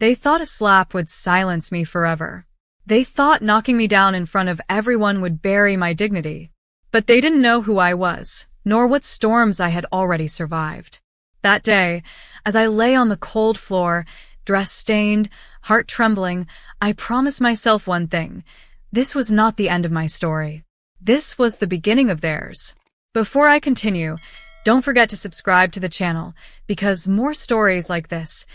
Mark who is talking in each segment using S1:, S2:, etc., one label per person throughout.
S1: They thought a slap would silence me forever. They thought knocking me down in front of everyone would bury my dignity. But they didn't know who I was, nor what storms I had already survived. That day, as I lay on the cold floor, dress stained, heart trembling, I promised myself one thing. This was not the end of my story. This was the beginning of theirs. Before I continue, don't forget to subscribe to the channel, because more stories like this,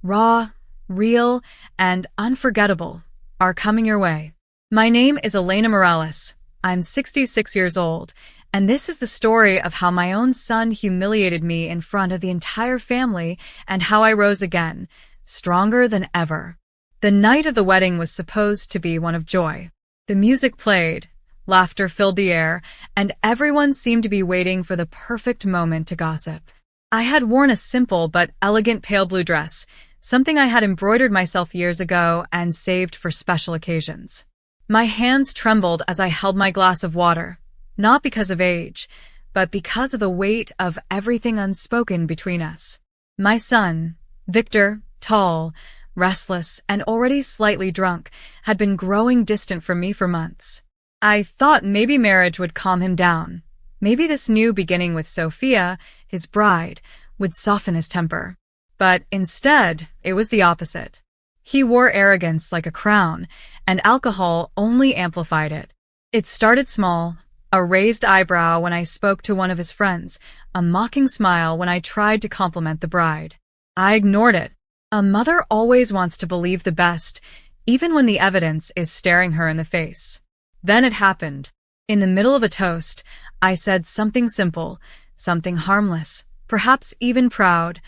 S1: raw, real, and unforgettable, are coming your way. My name is Elena Morales. I'm 66 years old, and this is the story of how my own son humiliated me in front of the entire family and how I rose again, stronger than ever. The night of the wedding was supposed to be one of joy. The music played, laughter filled the air, and everyone seemed to be waiting for the perfect moment to gossip. I had worn a simple but elegant pale blue dress, something I had embroidered myself years ago and saved for special occasions. My hands trembled as I held my glass of water, not because of age, but because of the weight of everything unspoken between us. My son, Victor, tall, restless, and already slightly drunk, had been growing distant from me for months. I thought maybe marriage would calm him down. Maybe this new beginning with Sophia, his bride, would soften his temper. But instead, it was the opposite. He wore arrogance like a crown, and alcohol only amplified it. It started small, a raised eyebrow when I spoke to one of his friends, a mocking smile when I tried to compliment the bride. I ignored it. A mother always wants to believe the best, even when the evidence is staring her in the face. Then it happened. In the middle of a toast, I said something simple, something harmless, perhaps even proud.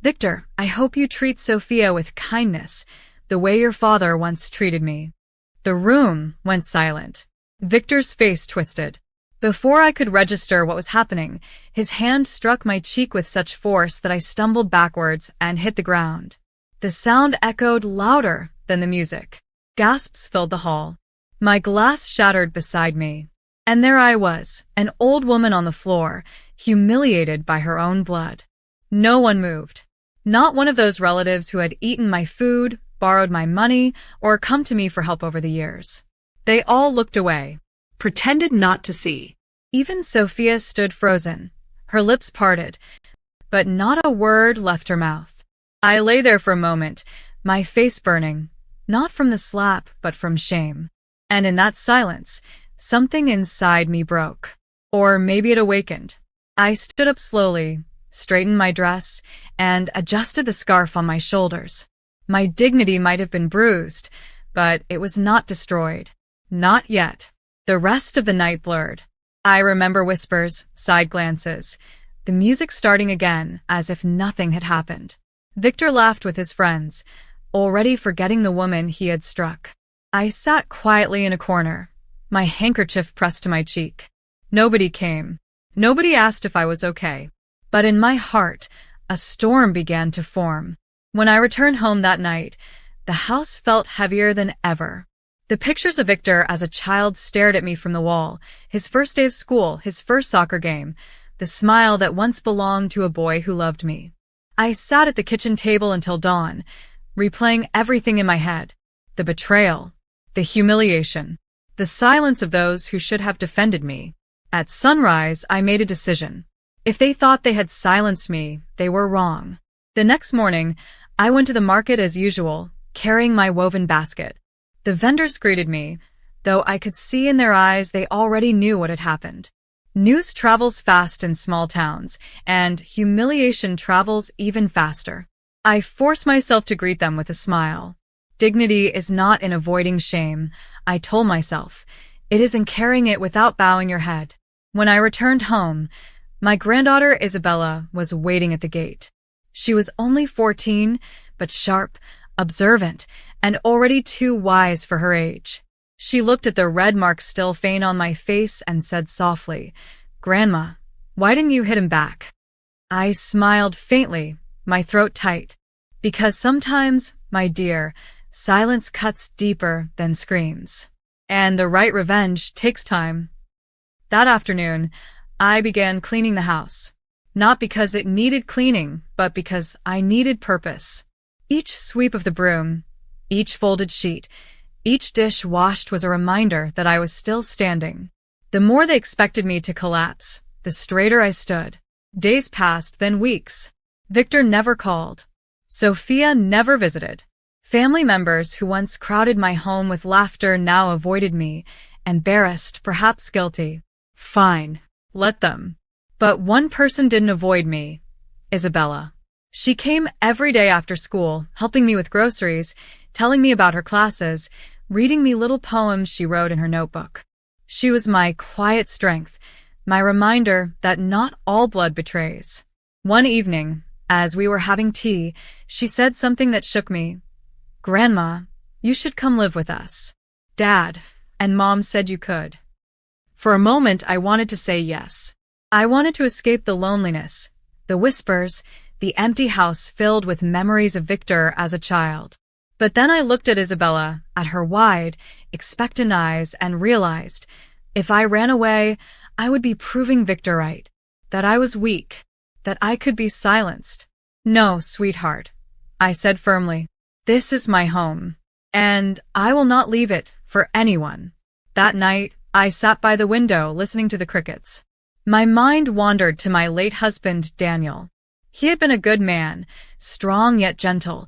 S1: "Victor, I hope you treat Sophia with kindness, the way your father once treated me." The room went silent. Victor's face twisted. Before I could register what was happening, his hand struck my cheek with such force that I stumbled backwards and hit the ground. The sound echoed louder than the music. Gasps filled the hall. My glass shattered beside me. And there I was, an old woman on the floor, humiliated by her own blood. No one moved. Not one of those relatives who had eaten my food, borrowed my money, or come to me for help over the years. They all looked away, pretended not to see. Even Sophia stood frozen, her lips parted, but not a word left her mouth. I lay there for a moment, my face burning, not from the slap, but from shame. And in that silence, something inside me broke. Or maybe it awakened. I stood up slowly, straightened my dress, and adjusted the scarf on my shoulders. My dignity might have been bruised, but it was not destroyed. Not yet. The rest of the night blurred. I remember whispers, side glances, the music starting again as if nothing had happened. Victor laughed with his friends, already forgetting the woman he had struck. I sat quietly in a corner, my handkerchief pressed to my cheek. Nobody came. Nobody asked if I was okay. But in my heart, a storm began to form. When I returned home that night, the house felt heavier than ever. The pictures of Victor as a child stared at me from the wall, his first day of school, his first soccer game, the smile that once belonged to a boy who loved me. I sat at the kitchen table until dawn, replaying everything in my head. The betrayal, the humiliation, the silence of those who should have defended me. At sunrise, I made a decision. If they thought they had silenced me, they were wrong. The next morning, I went to the market as usual, carrying my woven basket. The vendors greeted me, though I could see in their eyes they already knew what had happened. News travels fast in small towns, and humiliation travels even faster. I forced myself to greet them with a smile. Dignity is not in avoiding shame, I told myself. It is in carrying it without bowing your head. When I returned home, my granddaughter Isabella was waiting at the gate. She was only 14, but sharp, observant, and already too wise for her age. She looked at the red mark still faint on my face and said softly, "Grandma, why didn't you hit him back?" I smiled faintly, my throat tight. Because sometimes, my dear, silence cuts deeper than screams. And the right revenge takes time. That afternoon, I began cleaning the house. Not because it needed cleaning, but because I needed purpose. Each sweep of the broom, each folded sheet, each dish washed was a reminder that I was still standing. The more they expected me to collapse, the straighter I stood. Days passed, then weeks. Victor never called. Sophia never visited. Family members who once crowded my home with laughter now avoided me, embarrassed, perhaps guilty. Fine. Let them. But one person didn't avoid me. Isabella. She came every day after school, helping me with groceries, telling me about her classes, reading me little poems she wrote in her notebook. She was my quiet strength, my reminder that not all blood betrays. One evening, as we were having tea, she said something that shook me. "Grandma, you should come live with us. Dad and Mom said you could." For a moment, I wanted to say yes. I wanted to escape the loneliness, the whispers, the empty house filled with memories of Victor as a child. But then I looked at Isabella, at her wide, expectant eyes, and realized, if I ran away, I would be proving Victor right, that I was weak, that I could be silenced. "No, sweetheart," I said firmly. "This is my home, and I will not leave it for anyone." That night, I sat by the window listening to the crickets. My mind wandered to my late husband, Daniel. He had been a good man, strong yet gentle,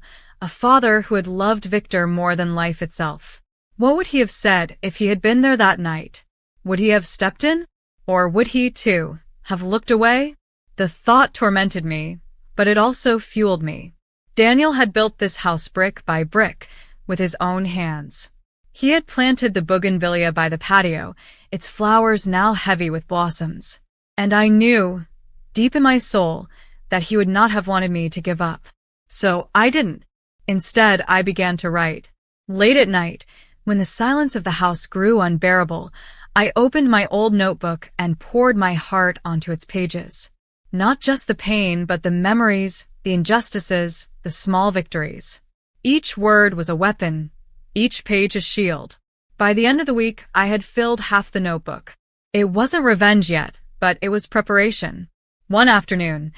S1: a father who had loved Victor more than life itself. What would he have said if he had been there that night? Would he have stepped in? Or would he, too, have looked away? The thought tormented me, but it also fueled me. Daniel had built this house brick by brick with his own hands. He had planted the bougainvillea by the patio, its flowers now heavy with blossoms. And I knew, deep in my soul, that he would not have wanted me to give up. So I didn't. Instead, I began to write. Late at night, when the silence of the house grew unbearable, I opened my old notebook and poured my heart onto its pages. Not just the pain, but the memories, the injustices, the small victories. Each word was a weapon, each page a shield. By the end of the week, I had filled half the notebook. It wasn't revenge yet, but it was preparation. One afternoon,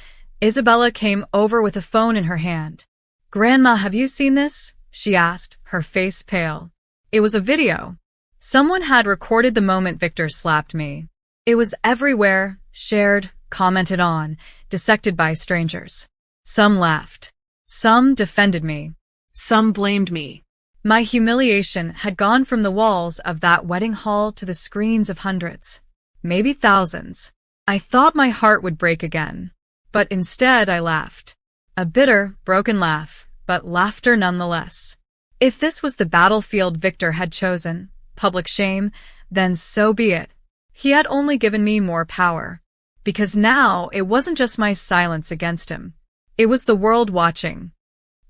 S1: Isabella came over with a phone in her hand. "Grandma, have you seen this?" she asked, her face pale. It was a video. Someone had recorded the moment Victor slapped me. It was everywhere, shared, commented on, dissected by strangers. Some laughed. Some defended me. Some blamed me. My humiliation had gone from the walls of that wedding hall to the screens of hundreds, maybe thousands. I thought my heart would break again. But instead I laughed. A bitter, broken laugh, but laughter nonetheless. If this was the battlefield Victor had chosen, public shame, then so be it. He had only given me more power. Because now it wasn't just my silence against him. It was the world watching.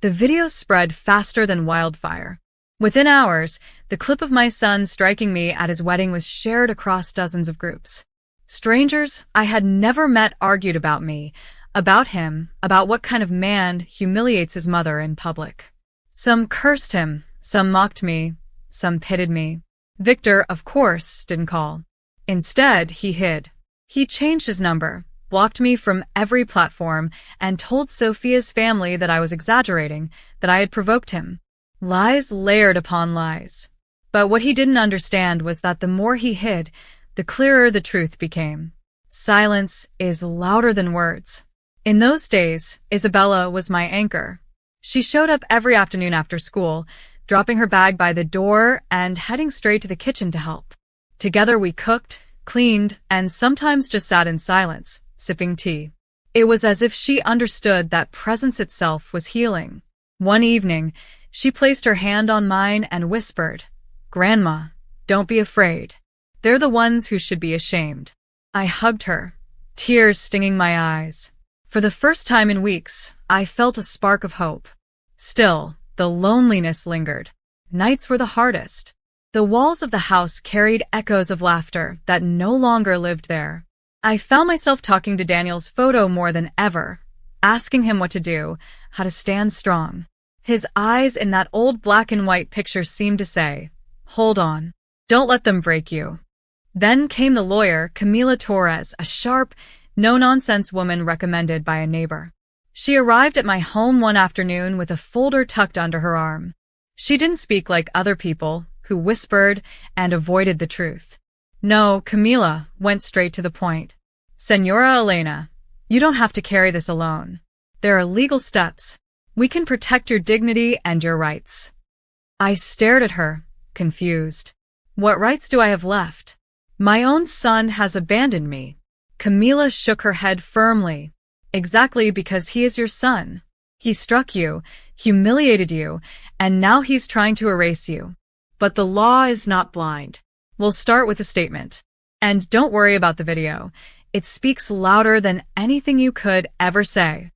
S1: The video spread faster than wildfire. Within hours, the clip of my son striking me at his wedding was shared across dozens of groups. Strangers I had never met argued about me, about him, about what kind of man humiliates his mother in public. Some cursed him, some mocked me, some pitied me. Victor, of course, didn't call. Instead, he hid. He changed his number, blocked me from every platform, and told Sophia's family that I was exaggerating, that I had provoked him. Lies layered upon lies. But what he didn't understand was that the more he hid, the clearer the truth became. Silence is louder than words. In those days, Isabella was my anchor. She showed up every afternoon after school, dropping her bag by the door and heading straight to the kitchen to help. Together we cooked, cleaned, and sometimes just sat in silence, sipping tea. It was as if she understood that presence itself was healing. One evening, she placed her hand on mine and whispered, "Grandma, don't be afraid. They're the ones who should be ashamed." I hugged her, tears stinging my eyes. For the first time in weeks, I felt a spark of hope. Still, the loneliness lingered. Nights were the hardest. The walls of the house carried echoes of laughter that no longer lived there. I found myself talking to Daniel's photo more than ever, asking him what to do, how to stand strong. His eyes in that old black and white picture seemed to say, "Hold on. Don't let them break you." Then came the lawyer, Camila Torres, a sharp, no-nonsense woman recommended by a neighbor. She arrived at my home one afternoon with a folder tucked under her arm. She didn't speak like other people, who whispered and avoided the truth. No, Camila went straight to the point. Senora Elena, you don't have to carry this alone. There are legal steps. We can protect your dignity and your rights. I stared at her, confused. What rights do I have left? My own son has abandoned me. Camila shook her head firmly. Exactly, because he is your son. He struck you, humiliated you, and now he's trying to erase you. But the law is not blind. We'll start with a statement. And don't worry about the video. It speaks louder than anything you could ever say.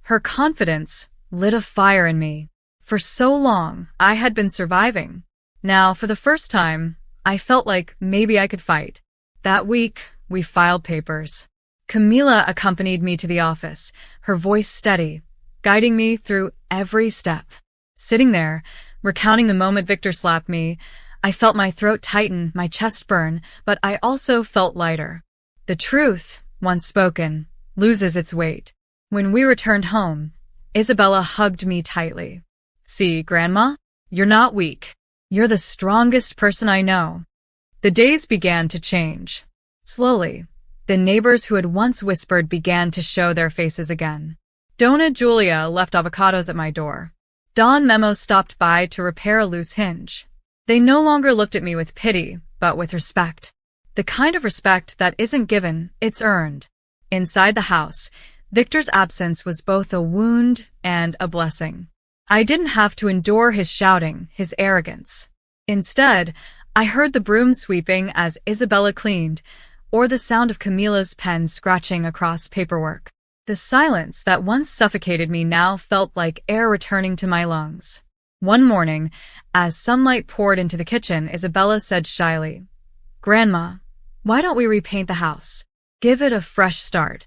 S1: Her confidence lit a fire in me. For so long, I had been surviving. Now, for the first time, I felt like maybe I could fight. That week, we filed papers. Camila accompanied me to the office, her voice steady, guiding me through every step. Sitting there, recounting the moment Victor slapped me, I felt my throat tighten, my chest burn, but I also felt lighter. The truth, once spoken, loses its weight. When we returned home, Isabella hugged me tightly. See, Grandma? You're not weak. You're the strongest person I know. The days began to change. Slowly, the neighbors who had once whispered began to show their faces again. Donna Julia left avocados at my door. Don Memo stopped by to repair a loose hinge. They no longer looked at me with pity, but with respect. The kind of respect that isn't given, it's earned. Inside the house, Victor's absence was both a wound and a blessing. I didn't have to endure his shouting, his arrogance. Instead, I heard the broom sweeping as Isabella cleaned, or the sound of Camila's pen scratching across paperwork. The silence that once suffocated me now felt like air returning to my lungs. One morning, as sunlight poured into the kitchen, Isabella said shyly, "Grandma, why don't we repaint the house? Give it a fresh start."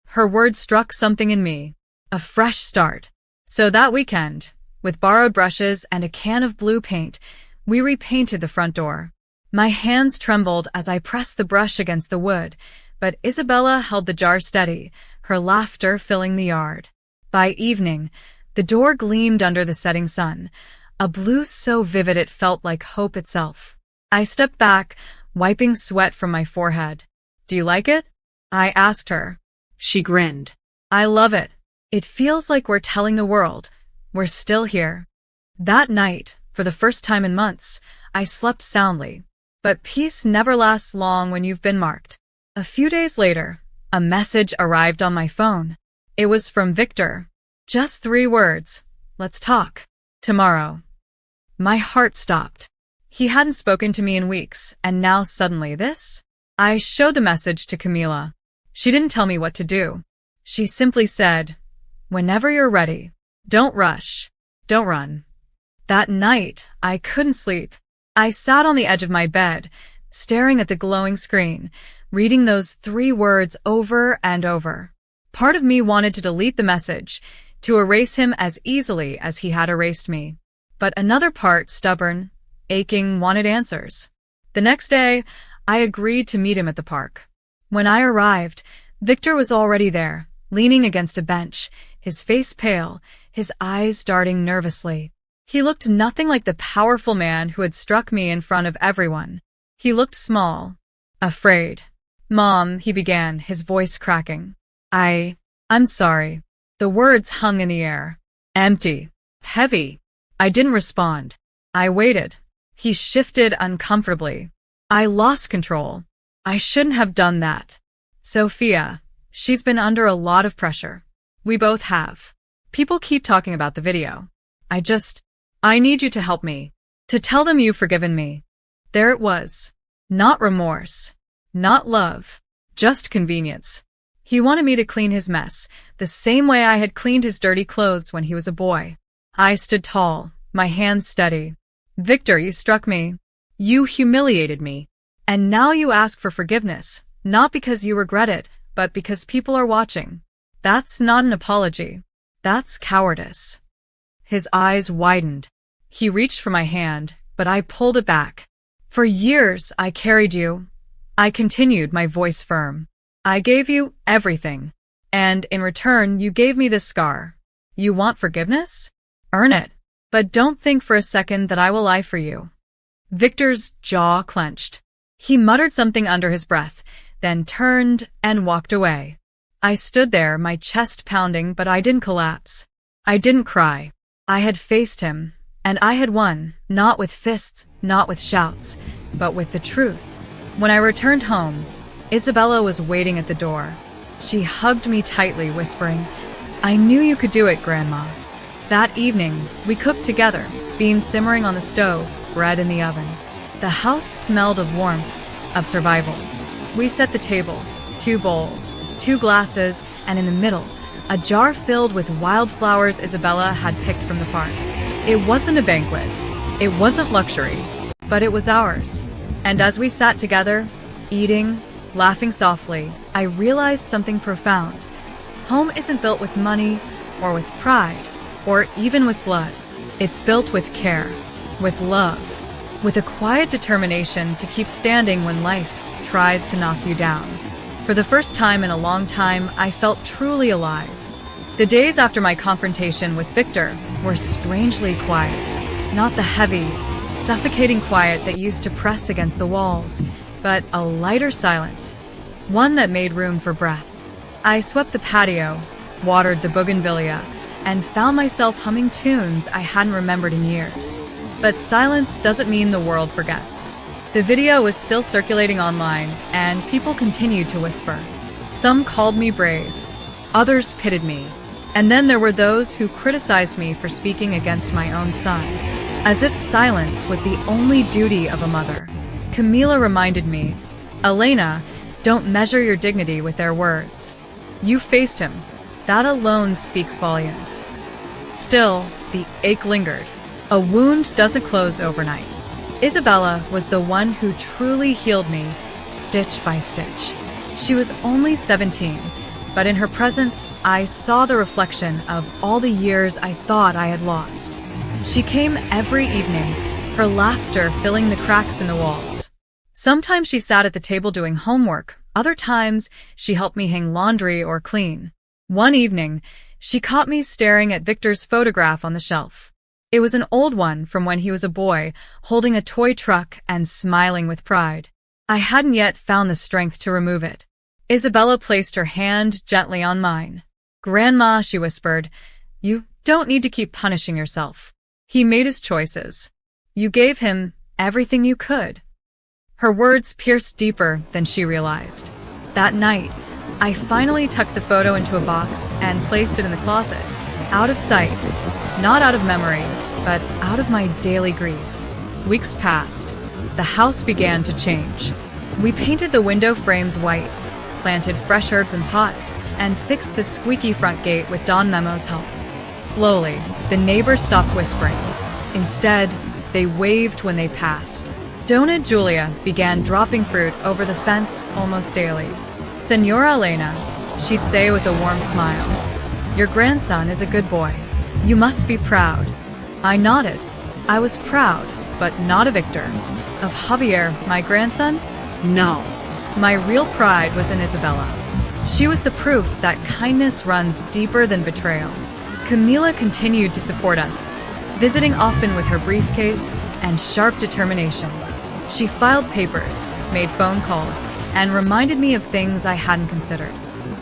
S1: Her words struck something in me. A fresh start. So that weekend, with borrowed brushes and a can of blue paint, we repainted the front door. My hands trembled as I pressed the brush against the wood, but Isabella held the jar steady, her laughter filling the yard. By evening, the door gleamed under the setting sun, a blue so vivid it felt like hope itself. I stepped back, wiping sweat from my forehead. "Do you like it?" I asked her. She grinned. "I love it. It feels like we're telling the world, we're still here." That night, for the first time in months, I slept soundly. But peace never lasts long when you've been marked. A few days later, a message arrived on my phone. It was from Victor. Just 3 words. "Let's talk. Tomorrow." My heart stopped. He hadn't spoken to me in weeks, and now suddenly this? I showed the message to Camila. She didn't tell me what to do. She simply said, "Whenever you're ready. Don't rush. Don't run." That night, I couldn't sleep. I sat on the edge of my bed, staring at the glowing screen, reading those 3 words over and over. Part of me wanted to delete the message, to erase him as easily as he had erased me. But another part, stubborn, aching, wanted answers. The next day, I agreed to meet him at the park. When I arrived, Victor was already there, leaning against a bench, his face pale, his eyes darting nervously. He looked nothing like the powerful man who had struck me in front of everyone. He looked small, afraid. "Mom," he began, his voice cracking. I'm sorry." The words hung in the air. Empty. Heavy. I didn't respond. I waited. He shifted uncomfortably. I lost control. I shouldn't have done that. "Sophia, she's been under a lot of pressure. We both have. People keep talking about the video. I need you to help me. To tell them you've forgiven me." There it was. Not remorse. Not love. Just convenience. He wanted me to clean his mess, the same way I had cleaned his dirty clothes when he was a boy. I stood tall, my hands steady. "Victor, you struck me. You humiliated me. And now you ask for forgiveness, not because you regret it, but because people are watching. That's not an apology. That's cowardice." His eyes widened. He reached for my hand, but I pulled it back. "For years I carried you." I continued, my voice firm. "I gave you everything. And in return, you gave me this scar. You want forgiveness? Earn it. But don't think for a second that I will lie for you." Victor's jaw clenched. He muttered something under his breath, then turned and walked away. I stood there, my chest pounding, but I didn't collapse. I didn't cry. I had faced him, and I had won, not with fists, not with shouts, but with the truth. When I returned home, Isabella was waiting at the door. She hugged me tightly, whispering, "I knew you could do it, Grandma." That evening, we cooked together, beans simmering on the stove, bread in the oven. The house smelled of warmth, of survival. We set the table, 2 bowls, 2 glasses, and in the middle, a jar filled with wildflowers Isabella had picked from the park. It wasn't a banquet. It wasn't luxury, but it was ours. And as we sat together, eating, laughing softly, I realized something profound. Home isn't built with money, or with pride, or even with blood. It's built with care, with love, with a quiet determination to keep standing when life tries to knock you down. For the first time in a long time, I felt truly alive. The days after my confrontation with Victor were strangely quiet. Not the heavy, suffocating quiet that used to press against the walls, but a lighter silence, one that made room for breath. I swept the patio, watered the bougainvillea, and found myself humming tunes I hadn't remembered in years. But silence doesn't mean the world forgets. The video was still circulating online, and people continued to whisper. Some called me brave, others pitied me, and then there were those who criticized me for speaking against my own son, as if silence was the only duty of a mother. Camila reminded me, "Elena, don't measure your dignity with their words. You faced him. That alone speaks volumes." Still, the ache lingered. A wound doesn't close overnight. Isabella was the one who truly healed me, stitch by stitch. She was only 17, but in her presence, I saw the reflection of all the years I thought I had lost. She came every evening, her laughter filling the cracks in the walls. Sometimes she sat at the table doing homework, other times she helped me hang laundry or clean. One evening, she caught me staring at Victor's photograph on the shelf. It was an old one from when he was a boy, holding a toy truck and smiling with pride. I hadn't yet found the strength to remove it. Isabella placed her hand gently on mine. "Grandma," she whispered, "you don't need to keep punishing yourself. He made his choices. You gave him everything you could." Her words pierced deeper than she realized. That night, I finally tucked the photo into a box and placed it in the closet, out of sight, not out of memory, but out of my daily grief. Weeks passed. The house began to change. We painted the window frames white, planted fresh herbs in pots, and fixed the squeaky front gate with Don Memo's help. Slowly, the neighbors stopped whispering. Instead, they waved when they passed. Donna Julia began dropping fruit over the fence almost daily. "Senora Elena," she'd say with a warm smile, "your grandson is a good boy. You must be proud." I nodded. I was proud, but not of Victor. Of Javier, my grandson? No. My real pride was in Isabella. She was the proof that kindness runs deeper than betrayal. Camila continued to support us, visiting often with her briefcase and sharp determination. She filed papers, made phone calls, and reminded me of things I hadn't considered.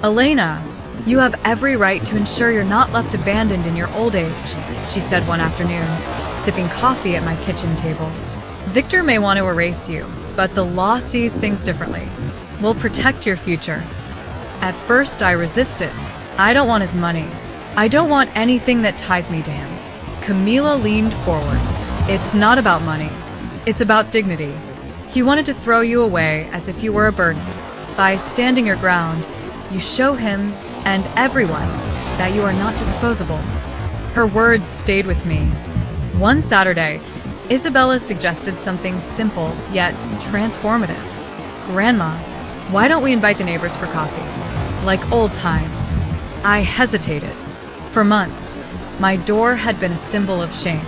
S1: "Elena, you have every right to ensure you're not left abandoned in your old age," she said one afternoon, sipping coffee at my kitchen table. "Victor may want to erase you, but the law sees things differently. We'll protect your future." At first, I resisted. I don't want his money. I don't want anything that ties me to him. Camila leaned forward. "It's not about money. It's about dignity. He wanted to throw you away as if you were a burden. By standing your ground, you show him and everyone that you are not disposable." Her words stayed with me. One Saturday, Isabella suggested something simple yet transformative. "Grandma, why don't we invite the neighbors for coffee? Like old times." I hesitated. For months, my door had been a symbol of shame.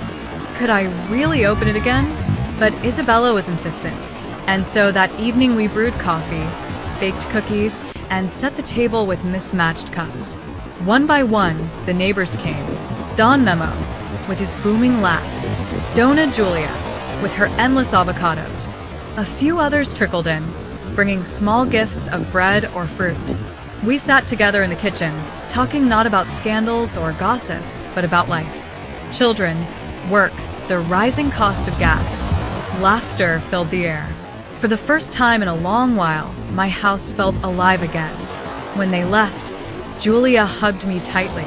S1: Could I really open it again? But Isabella was insistent, and so that evening we brewed coffee, baked cookies, and set the table with mismatched cups. One by one, the neighbors came. Don Memo, with his booming laugh. Dona Julia, with her endless avocados. A few others trickled in, bringing small gifts of bread or fruit. We sat together in the kitchen, talking not about scandals or gossip, but about life. Children, work, the rising cost of gas. Laughter filled the air. For the first time in a long while, my house felt alive again. When they left, Julia hugged me tightly.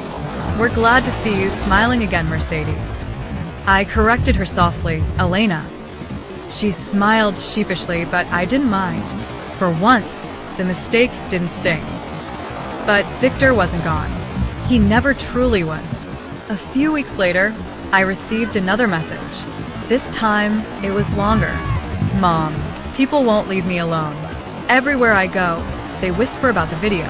S1: "We're glad to see you smiling again, Mercedes." I corrected her softly, "Elena." She smiled sheepishly, but I didn't mind. For once, the mistake didn't sting. But Victor wasn't gone. He never truly was. A few weeks later, I received another message. This time, it was longer. "Mom, people won't leave me alone. Everywhere I go, they whisper about the video.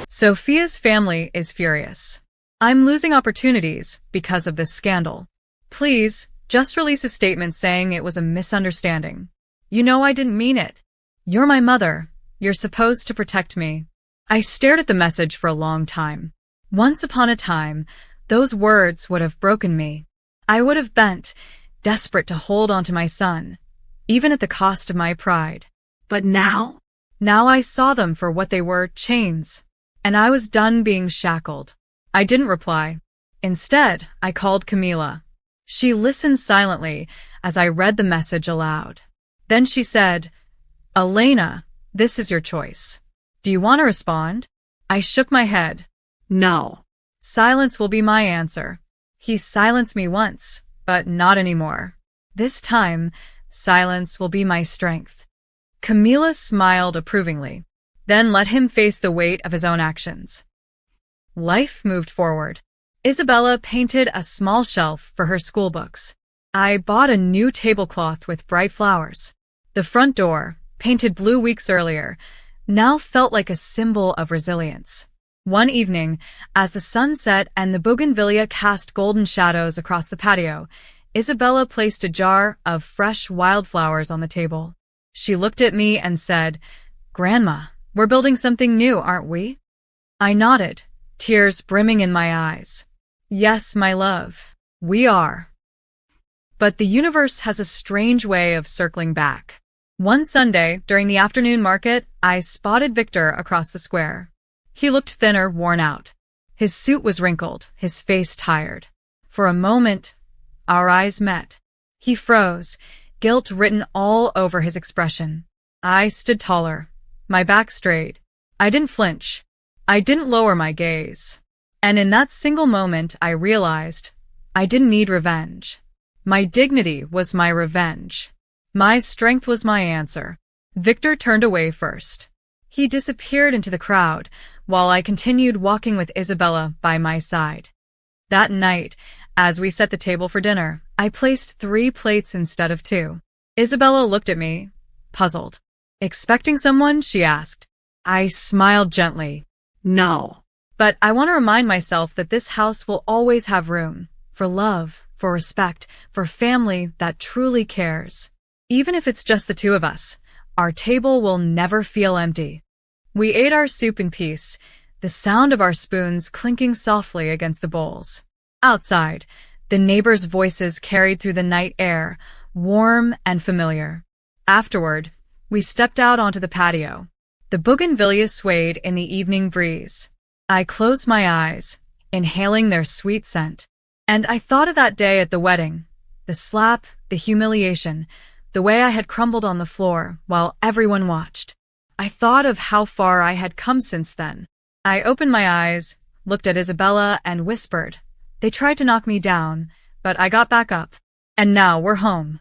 S1: Sophia's family is furious. I'm losing opportunities because of this scandal. Please, just release a statement saying it was a misunderstanding. You know I didn't mean it. You're my mother. You're supposed to protect me." I stared at the message for a long time. Once upon a time, those words would have broken me. I would have bent, desperate to hold on to my son, even at the cost of my pride. But now I saw them for what they were, chains, and I was done being shackled. I didn't reply. Instead, I called Camila. She listened silently as I read the message aloud. Then she said, "Elena, this is your choice. Do you want to respond?" I shook my head. "No. Silence will be my answer. He silenced me once, but not anymore. This time, silence will be my strength." Camila smiled approvingly, then let him face the weight of his own actions. Life moved forward. Isabella painted a small shelf for her school books. I bought a new tablecloth with bright flowers. The front door, painted blue weeks earlier, now felt like a symbol of resilience. One evening, as the sun set and the bougainvillea cast golden shadows across the patio, Isabella placed a jar of fresh wildflowers on the table. She looked at me and said, "Grandma, we're building something new, aren't we?" I nodded, tears brimming in my eyes. "Yes, my love, we are." But the universe has a strange way of circling back. One Sunday, during the afternoon market, I spotted Victor across the square. He looked thinner, worn out. His suit was wrinkled, his face tired. For a moment, our eyes met. He froze, guilt written all over his expression. I stood taller, my back straight. I didn't flinch. I didn't lower my gaze. And in that single moment, I realized I didn't need revenge. My dignity was my revenge. My strength was my answer. Victor turned away first. He disappeared into the crowd, while I continued walking with Isabella by my side. That night, as we set the table for dinner, I placed 3 plates instead of 2. Isabella looked at me, puzzled. "Expecting someone?" she asked. I smiled gently. "No. But I want to remind myself that this house will always have room for love, for respect, for family that truly cares. Even if it's just the 2 of us, our table will never feel empty." We ate our soup in peace, the sound of our spoons clinking softly against the bowls. Outside, the neighbors' voices carried through the night air, warm and familiar. Afterward, we stepped out onto the patio. The bougainvillea swayed in the evening breeze. I closed my eyes, inhaling their sweet scent. And I thought of that day at the wedding, the slap, the humiliation, the way I had crumbled on the floor while everyone watched. I thought of how far I had come since then. I opened my eyes, looked at Isabella, and whispered. They tried to knock me down, but I got back up. And now we're home.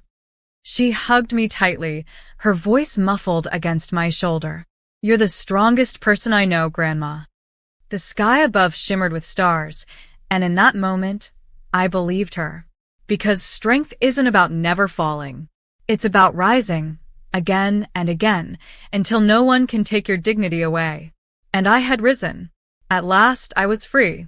S1: She hugged me tightly, her voice muffled against my shoulder. "You're the strongest person I know, Grandma." The sky above shimmered with stars, and in that moment, I believed her. Because strength isn't about never falling. It's about rising, again and again, until no one can take your dignity away. And I had risen. At last, I was free.